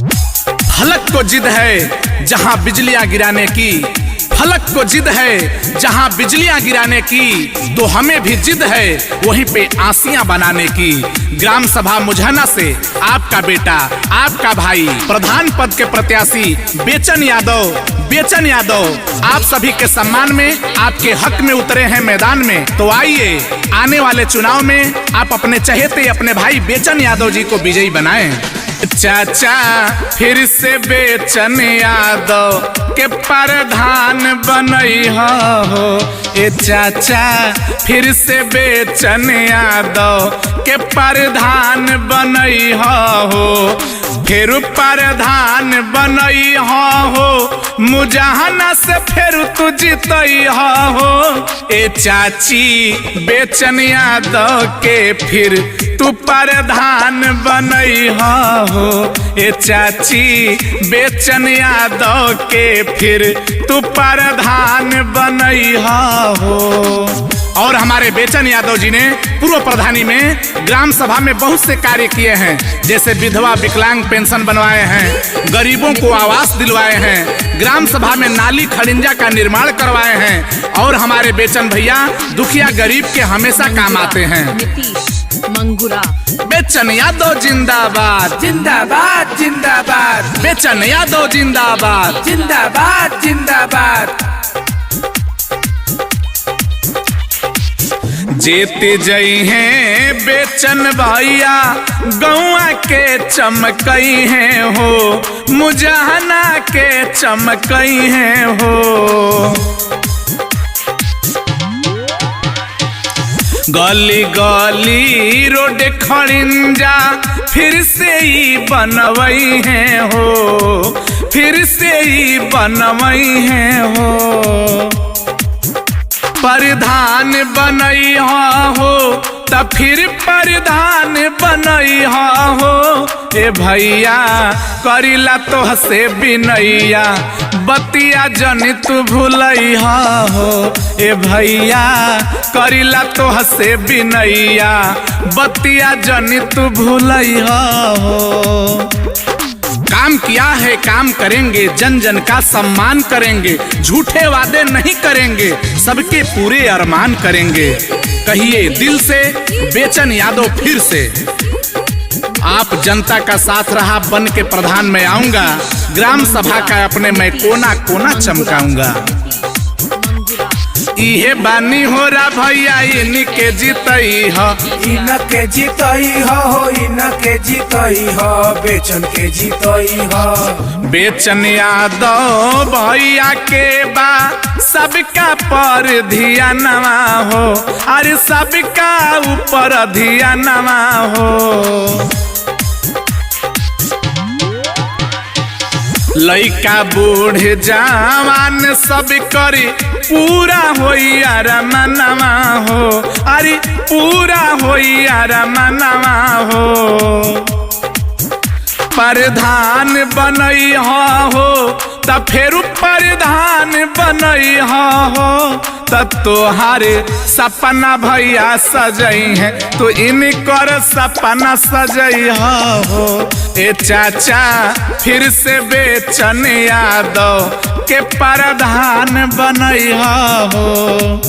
फलक को जिद है जहां बिजलियां गिराने की, फलक को जिद है जहां बिजलियां गिराने की, तो हमें भी जिद है वहीं पे आसियां बनाने की। ग्राम सभा मुझाना से आपका बेटा, आपका भाई, प्रधान पद के प्रत्याशी बेचन यादव आप सभी के सम्मान में, आपके हक में उतरे हैं मैदान में। तो आइए आने वाले चुनाव में आप अपने चहेते अपने भाई बेचन यादव जी को विजयी बनाएं। चाचा फिर से बेचन यादव के प्रधान बनई हो, ए चाचा फिर से बेचन यादव के प्रधान बनई हो, फिर प्रधान बनई हो, मुजाहना से फिर तू जीतई हो, ए चाची बेचन यादव के फिर तू प्रधान बनई हो, ए चाची बेचन यादव के फिर तू प्रधान बनई हो। और हमारे बेचन यादव जी ने पूर्व प्रधानी में ग्राम सभा में बहुत से कार्य किए हैं, जैसे विधवा विकलांग पेंशन बनवाए हैं, गरीबों को आवास दिलवाए हैं, ग्राम सभा में नाली खड़िंजा का निर्माण करवाए हैं। और हमारे बेचन भैया दुखिया गरीब के हमेशा काम आते हैं। मंगुरा बेचन यादव जिंदाबाद जिंदाबाद जिंदाबाद, बेचन यादव जिंदाबाद जिंदाबाद जिंदाबाद। जीते जई हैं बेचन भैया गौआ के चमकई हैं हो, मुजाहना के चमकई हैं हो। गली गली रोड खड़िंजा फिर से ही बनवई हैं हो, फिर से ही बनवई हैं हो। प्रधान बनई हो त फिर प्रधान बनई हो, ए भैया करिला तो हसे बिनैया बतिया जन तू भूलई हो, ए भैया करिला तो हसे बिनैया बतिया जन तू भूलई हो। काम किया है काम करेंगे, जन जन का सम्मान करेंगे, झूठे वादे नहीं करेंगे, सबके पूरे अरमान करेंगे। कहिए दिल से बेचन यादव फिर से। आप जनता का साथ रहा बन के प्रधान में आऊंगा, ग्राम सभा का अपने मैं कोना कोना चमकाऊंगा। इहे बानी हो रा भैया इनके जीतई हो, इनके जीतई हो, इनके जीतई हो, बेचन के जीतई हो। बेचन यादव भैया के बा सबका पर धियानवा हो, अरे सबका ऊपर धियानवा हो। लइका बूढ़ जवान सब करी पूरा होई अरमनवा हो, अरे पूरा होई अरमनवा हो। प्रधान बनई हो त फिर प्रधान बनई हो, तब तोहारे सपना भैया सजई है, तो इनकर सपना सजई हो, ए चाचा फिर से बेचन यादव के प्रधान बनई हो।